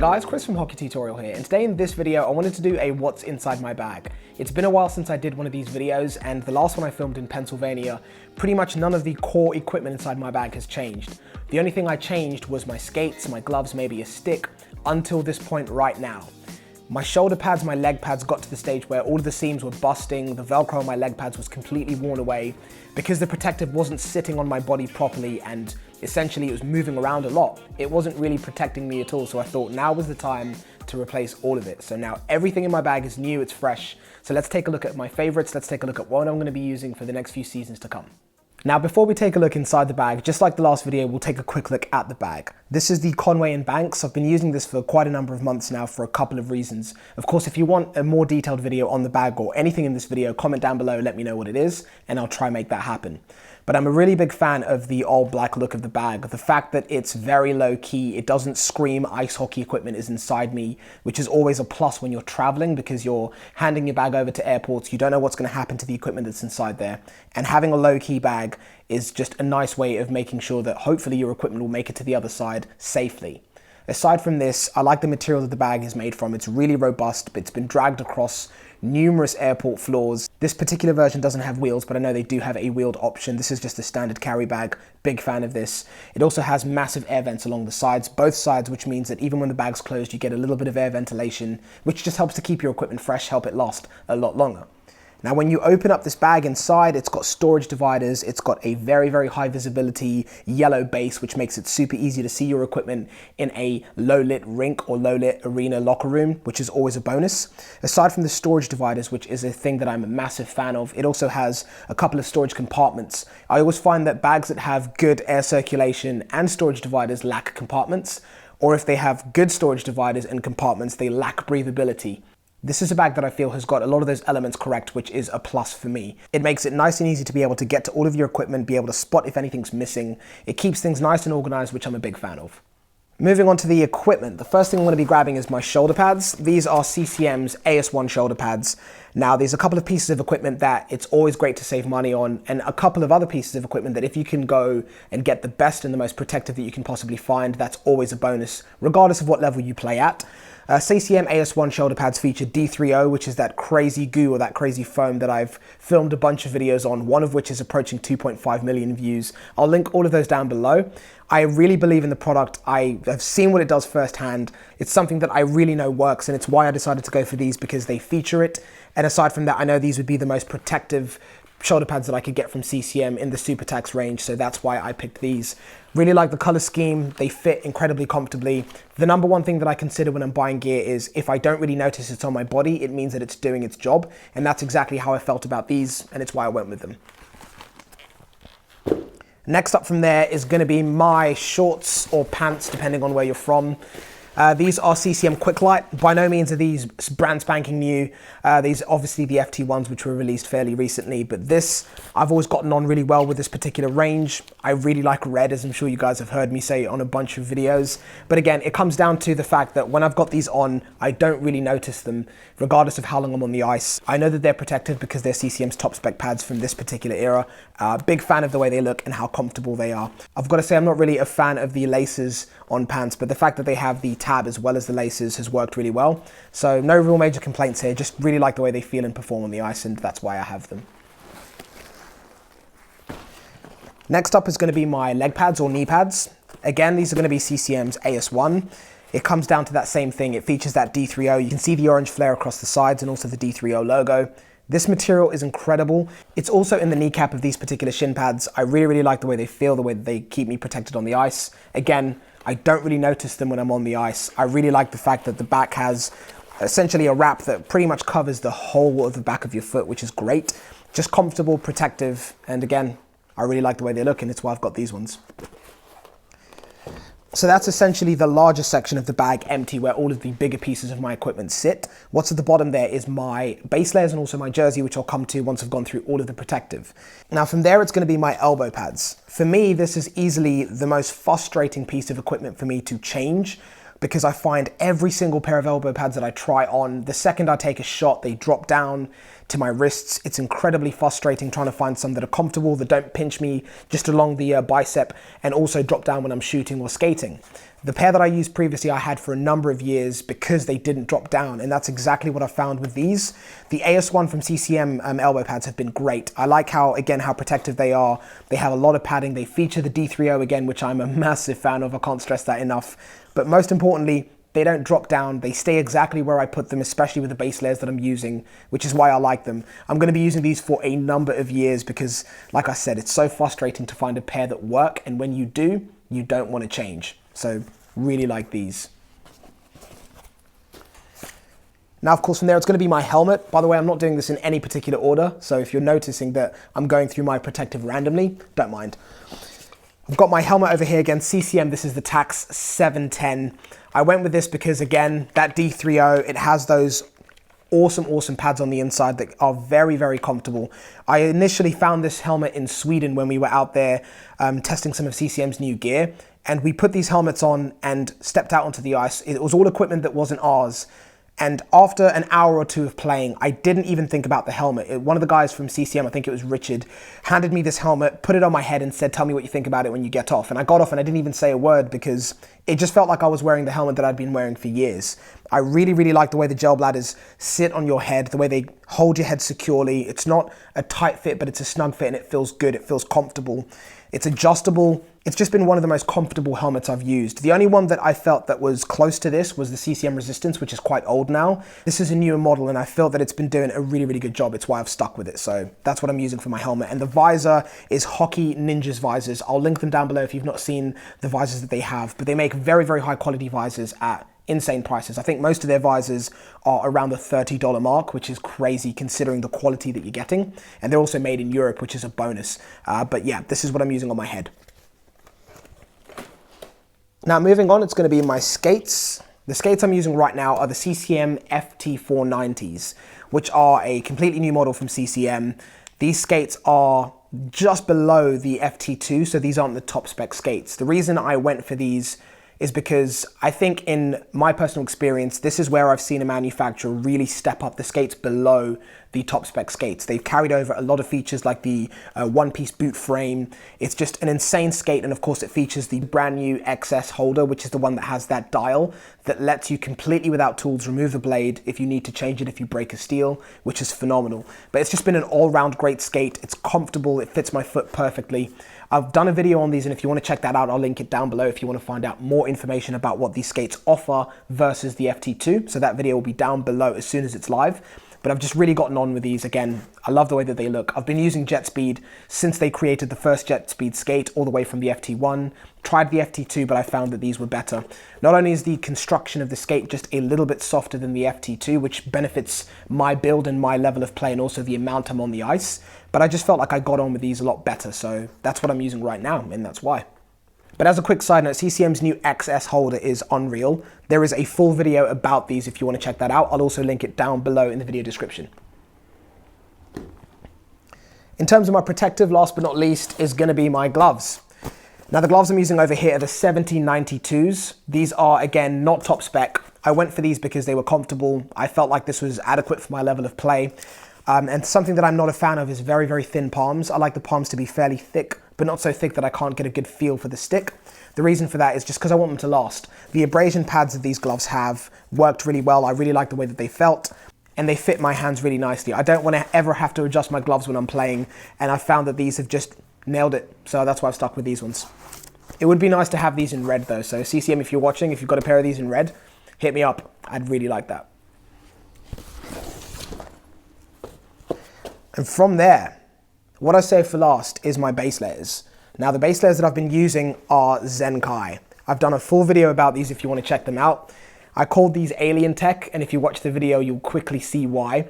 guys, Chris from Hockey Tutorial here, and today in this video I wanted to do a what's inside my bag. It's been a while since I did one of these videos, and the last one I filmed in Pennsylvania, pretty much none of the core equipment inside my bag has changed. The only thing I changed was my skates, my gloves, maybe a stick, until this point right now. My shoulder pads, my leg pads got to the stage where all of the seams were busting, the Velcro on my leg pads was completely worn away because the protective wasn't sitting on my body properly and essentially it was moving around a lot. It wasn't really protecting me at all, so I thought now was the time to replace all of it. So now everything in my bag is new, it's fresh. So let's take a look at my favorites, let's take a look at what I'm gonna be using for the next few seasons to come. Now, before we take a look inside the bag, just like the last video, we'll take a quick look at the bag. This is the Conway & Banks. I've been using this for quite a number of months now for a couple of reasons. Of course, if you want a more detailed video on the bag or anything in this video, comment down below, let me know what it is, and I'll try and make that happen. But I'm a really big fan of the all black look of the bag. The fact that it's very low key, it doesn't scream ice hockey equipment is inside me, which is always a plus when you're traveling because you're handing your bag over to airports, you don't know what's gonna happen to the equipment that's inside there. And having a low key bag is just a nice way of making sure that hopefully your equipment will make it to the other side safely. Aside from this, I like the material that the bag is made from. It's really robust, but it's been dragged across numerous airport floors. This particular version doesn't have wheels, but I know they do have a wheeled option. This is just a standard carry bag. Big fan of this. It also has massive air vents along the sides, both sides, which means that even when the bag's closed, you get a little bit of air ventilation, which just helps to keep your equipment fresh, help it last a lot longer. Now, when you open up this bag inside, it's got storage dividers, it's got a very, very high visibility yellow base, which makes it super easy to see your equipment in a low lit rink or low lit arena locker room, which is always a bonus. Aside from the storage dividers, which is a thing that I'm a massive fan of, it also has a couple of storage compartments. I always find that bags that have good air circulation and storage dividers lack compartments, or if they have good storage dividers and compartments, they lack breathability. This is a bag that I feel has got a lot of those elements correct, which is a plus for me. It makes it nice and easy to be able to get to all of your equipment, be able to spot if anything's missing. It keeps things nice and organized, which I'm a big fan of. Moving on to the equipment, the first thing I'm going to be grabbing is my shoulder pads. These are CCM's AS1 shoulder pads. Now, there's a couple of pieces of equipment that it's always great to save money on, and a couple of other pieces of equipment that if you can go and get the best and the most protective that you can possibly find, that's always a bonus, regardless of what level you play at. CCM AS1 shoulder pads feature D3O, which is that crazy goo or that crazy foam that I've filmed a bunch of videos on, one of which is approaching 2.5 million views. I'll link all of those down below. I really believe in the product. I have seen what it does firsthand. It's something that I really know works, and it's why I decided to go for these because they feature it. And aside from that, I know these would be the most protective shoulder pads that I could get from CCM in the SuperTax range, so that's why I picked these. Really like the color scheme, they fit incredibly comfortably. The number one thing that I consider when I'm buying gear is if I don't really notice it's on my body, it means that it's doing its job, and that's exactly how I felt about these, and it's why I went with them. Next up from there is gonna be my shorts or pants, depending on where you're from. These are CCM Quick Light. By no means are these brand spanking new. These are obviously the FT ones, which were released fairly recently, but this, I've always gotten on really well with this particular range. I really like red, as I'm sure you guys have heard me say on a bunch of videos. But again, it comes down to the fact that when I've got these on, I don't really notice them, regardless of how long I'm on the ice. I know that they're protective because they're CCM's top spec pads from this particular era. Big fan of the way they look and how comfortable they are. I've got to say, I'm not really a fan of the laces on pants, but the fact that they have the tab as well as the laces has worked really well. So no real major complaints here, just really like the way they feel and perform on the ice, and that's why I have them. Next up is going to be my leg pads or knee pads. Again, these are going to be CCM's AS1. It comes down to that same thing. It features that D3O. You can see the orange flare across the sides and also the D3O logo. This material is incredible. It's also in the kneecap of these particular shin pads. I really, really like the way they feel, the way that they keep me protected on the ice. Again, I don't really notice them when I'm on the ice. I really like the fact that the back has essentially a wrap that pretty much covers the whole of the back of your foot, which is great. Just comfortable, protective, and again, I really like the way they look, and it's why I've got these ones. So that's essentially the larger section of the bag empty, where all of the bigger pieces of my equipment sit. What's at the bottom there is my base layers and also my jersey, which I'll come to once I've gone through all of the protective. Now from there, it's going to be my elbow pads. For me, this is easily the most frustrating piece of equipment for me to change, because I find every single pair of elbow pads that I try on, the second I take a shot, they drop down to my wrists. It's incredibly frustrating trying to find some that are comfortable, that don't pinch me just along the bicep, and also drop down when I'm shooting or skating. The pair that I used previously I had for a number of years because they didn't drop down, and that's exactly what I found with these. The AS1 from CCM elbow pads have been great. I like how protective they are. They have a lot of padding. They feature the D3O again, which I'm a massive fan of. I can't stress that enough. But most importantly, they don't drop down. They stay exactly where I put them, especially with the base layers that I'm using, which is why I like them. I'm going to be using these for a number of years because, like I said, it's so frustrating to find a pair that work, and when you do, you don't want to change. So really like these. Now, of course, from there, it's going to be my helmet. By the way, I'm not doing this in any particular order, so if you're noticing that I'm going through my protective randomly, don't mind. I've got my helmet over here again, CCM. This is the Tacx 710. I went with this because, again, that D3O, it has those awesome pads on the inside that are very, very comfortable. I initially found this helmet in Sweden when we were out there testing some of CCM's new gear, and we put these helmets on and stepped out onto the ice. It was all equipment that wasn't ours. And after an hour or two of playing, I didn't even think about the helmet. One of the guys from CCM, I think it was Richard, handed me this helmet, put it on my head and said, tell me what you think about it when you get off. And I got off and I didn't even say a word because it just felt like I was wearing the helmet that I'd been wearing for years. I really like the way the gel bladders sit on your head, the way they hold your head securely. It's not a tight fit, but it's a snug fit and it feels good. It feels comfortable. It's adjustable. It's just been one of the most comfortable helmets I've used. The only one that I felt that was close to this was the CCM Resistance, which is quite old now. This is a newer model and I feel that it's been doing a really good job. It's why I've stuck with it. So that's what I'm using for my helmet. And the visor is Hockey Ninjas visors. I'll link them down below if you've not seen the visors that they have, but they make very high quality visors at insane prices. I think most of their visors are around the $30 mark, which is crazy considering the quality that you're getting. And they're also made in Europe, which is a bonus. But yeah, this is what I'm using on my head. Now moving on, it's going to be my skates. The skates I'm using right now are the CCM FT490s, which are a completely new model from CCM. These skates are just below the FT2, so these aren't the top spec skates. The reason I went for these is because I think in my personal experience, this is where I've seen a manufacturer really step up the skates below the top spec skates. They've carried over a lot of features like the one-piece boot frame. It's just an insane skate, and of course it features the brand new XS holder, which is the one that has that dial that lets you completely without tools remove the blade if you need to change it if you break a steel, which is phenomenal. But it's just been an all-round great skate. It's comfortable, it fits my foot perfectly. I've done a video on these, and if you want to check that out, I'll link it down below if you want to find out more information about what these skates offer versus the FT2. So that video will be down below as soon as it's live. But I've just really gotten on with these. Again, I love the way that they look. I've been using JetSpeed since they created the first JetSpeed skate, all the way from the FT1. Tried the FT2, but I found that these were better. Not only is the construction of the skate just a little bit softer than the FT2, which benefits my build and my level of play and also the amount I'm on the ice, but I just felt like I got on with these a lot better. So that's what I'm using right now, and that's why. But as a quick side note, CCM's new XS holder is unreal. There is a full video about these if you want to check that out. I'll also link it down below in the video description. In terms of my protective, last but not least, is going to be my gloves. Now the gloves I'm using over here are the 7092s. These are, again, not top spec. I went for these because they were comfortable. I felt like this was adequate for my level of play. And something that I'm not a fan of is very thin palms. I like the palms to be fairly thick, but not so thick that I can't get a good feel for the stick. The reason for that is just because I want them to last. The abrasion pads that these gloves have worked really well. I really like the way that they felt, and they fit my hands really nicely. I don't want to ever have to adjust my gloves when I'm playing, and I found that these have just nailed it. So that's why I've stuck with these ones. It would be nice to have these in red though. So CCM, if you're watching, if you've got a pair of these in red, hit me up. I'd really like that. And from there, what I save for last is my base layers. Now the base layers that I've been using are Zenkai. I've done a full video about these if you want to check them out. I called these Alien Tech, and if you watch the video, you'll quickly see why.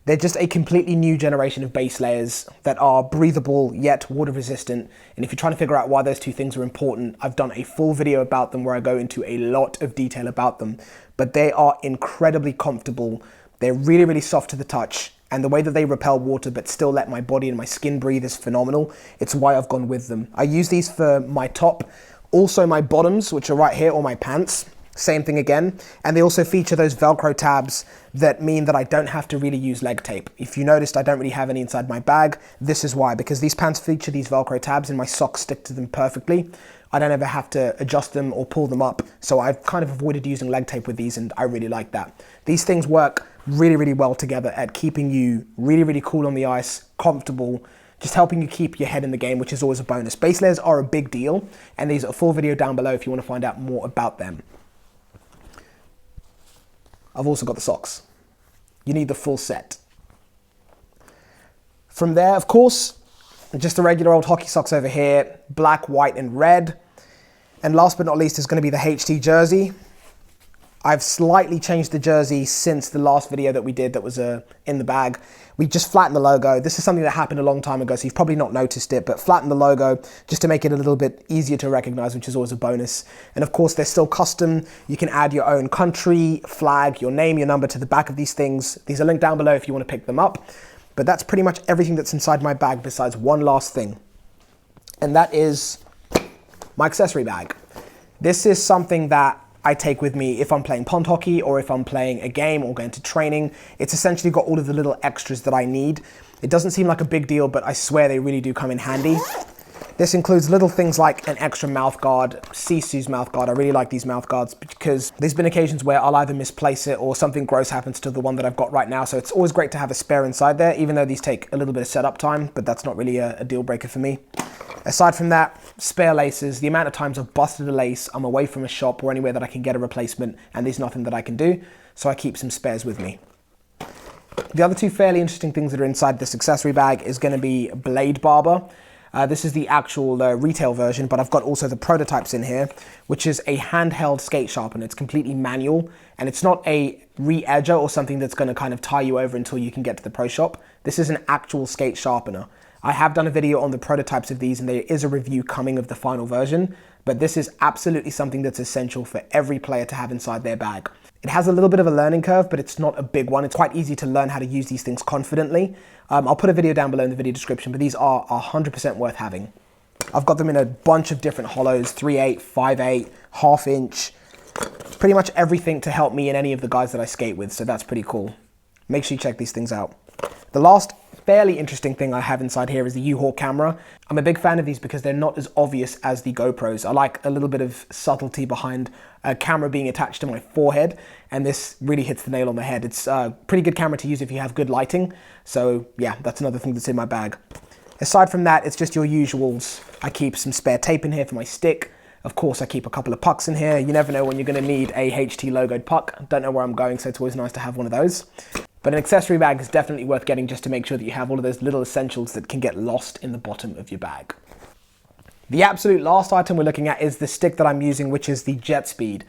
They're just a completely new generation of base layers that are breathable yet water resistant. And if you're trying to figure out why those two things are important, I've done a full video about them where I go into a lot of detail about them. But they are incredibly comfortable. They're really soft to the touch. And the way that they repel water but still let my body and my skin breathe is phenomenal. It's why I've gone with them. I use these for my top, also my bottoms, which are right here, or my pants. same thing again. And they also feature those Velcro tabs that mean that I don't have to really use leg tape. If you noticed, I don't really have any inside my bag. This is why, because these pants feature these Velcro tabs and my socks stick to them perfectly. I don't ever have to adjust them or pull them up. So I've kind of avoided using leg tape with these, and I really like that. These things work really, really well together at keeping you really, really cool on the ice, comfortable, just helping you keep your head in the game, which is always a bonus. Base layers are a big deal, and there's a full video down below if you want to find out more about them. I've also got the socks. You need the full set. From there, of course, just the regular old hockey socks over here, black, white, and red. And last but not least is going to be the HT jersey. I've slightly changed the jersey since the last video that we did that was in the bag. We just flattened the logo. This is something that happened a long time ago, so you've probably not noticed it, but flattened the logo just to make it a little bit easier to recognize, which is always a bonus. And of course, they're still custom. You can add your own country, flag, your name, your number to the back of these things. These are linked down below if you want to pick them up. But that's pretty much everything that's inside my bag besides one last thing. And that is my accessory bag. This is something that I take with me if I'm playing pond hockey or if I'm playing a game or going to training. It's essentially got all of the little extras that I need. It doesn't seem like a big deal, but I swear they really do come in handy. This includes little things like an extra mouth guard, Sisu's mouth guard. I really like these mouth guards because there's been occasions where I'll either misplace it or something gross happens to the one that I've got right now. So it's always great to have a spare inside there, even though these take a little bit of setup time, but that's not really a deal breaker for me. Aside from that, spare laces. The amount of times I've busted a lace, I'm away from a shop or anywhere that I can get a replacement, and there's nothing that I can do, so I keep some spares with me. The other two fairly interesting things that are inside this accessory bag is going to be Blade Barber. This is the actual retail version, but I've got also the prototypes in here, which is a handheld skate sharpener. It's completely manual, and it's not a re-edger or something that's going to kind of tie you over until you can get to the pro shop. This is an actual skate sharpener. I have done a video on the prototypes of these, and there is a review coming of the final version, but this is absolutely something that's essential for every player to have inside their bag. It has a little bit of a learning curve, but it's not a big one. It's quite easy to learn how to use these things confidently. I'll put a video down below in the video description, but these are 100% worth having. I've got them in a bunch of different hollows, 3/8, 5/8, ½ inch, pretty much everything to help me and any of the guys that I skate with, so that's pretty cool. Make sure you check these things out. The last fairly interesting thing I have inside here is the U-Haul camera. I'm a big fan of these because they're not as obvious as the GoPros. I like a little bit of subtlety behind a camera being attached to my forehead, and this really hits the nail on the head. It's a pretty good camera to use if you have good lighting. So yeah, that's another thing that's in my bag. Aside from that, it's just your usuals. I keep some spare tape in here for my stick. Of course, I keep a couple of pucks in here. You never know when you're going to need a HT logoed puck. Don't know where I'm going, so it's always nice to have one of those. But an accessory bag is definitely worth getting just to make sure that you have all of those little essentials that can get lost in the bottom of your bag. The absolute last item we're looking at is the stick that I'm using, which is the JetSpeed.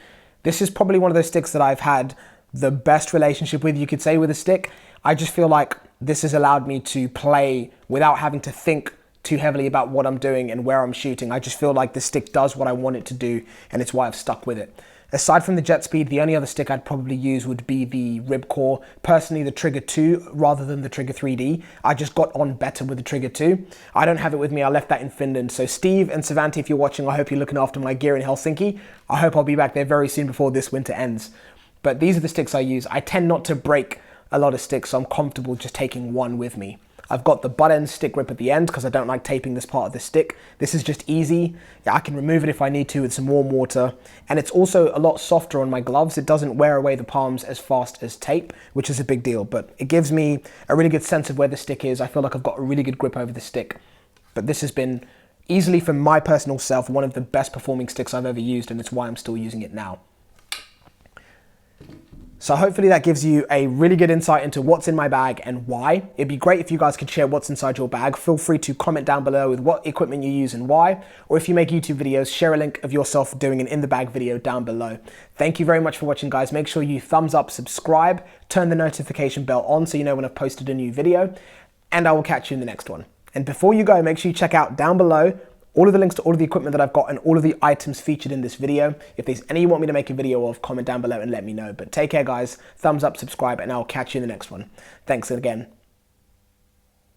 This is probably one of those sticks that I've had the best relationship with, you could say, with a stick. I just feel like this has allowed me to play without having to think too heavily about what I'm doing and where I'm shooting. I just feel like the stick does what I want it to do, and it's why I've stuck with it. Aside from the JetSpeed, the only other stick I'd probably use would be the Ribcore. Personally, the Trigger 2 rather than the Trigger 3D. I just got on better with the Trigger 2. I don't have it with me. I left that in Finland. So Steve and Savanti, if you're watching, I hope you're looking after my gear in Helsinki. I hope I'll be back there very soon before this winter ends. But these are the sticks I use. I tend not to break a lot of sticks, so I'm comfortable just taking one with me. I've got the butt end stick grip at the end because I don't like taping this part of the stick. This is just easy. Yeah, I can remove it if I need to with some warm water. And it's also a lot softer on my gloves. It doesn't wear away the palms as fast as tape, which is a big deal. But it gives me a really good sense of where the stick is. I feel like I've got a really good grip over the stick. But this has been easily, for my personal self, one of the best performing sticks I've ever used, and it's why I'm still using it now. So hopefully that gives you a really good insight into what's in my bag and why. It'd be great if you guys could share what's inside your bag. Feel free to comment down below with what equipment you use and why. Or if you make YouTube videos, share a link of yourself doing an in the bag video down below. Thank you very much for watching, guys. Make sure you thumbs up, subscribe, turn the notification bell on so you know when I've posted a new video, and I will catch you in the next one. And before you go, make sure you check out down below all of the links to all of the equipment that I've got and all of the items featured in this video. If there's any you want me to make a video of, comment down below and let me know. But take care, guys. Thumbs up, subscribe, and I'll catch you in the next one. Thanks again.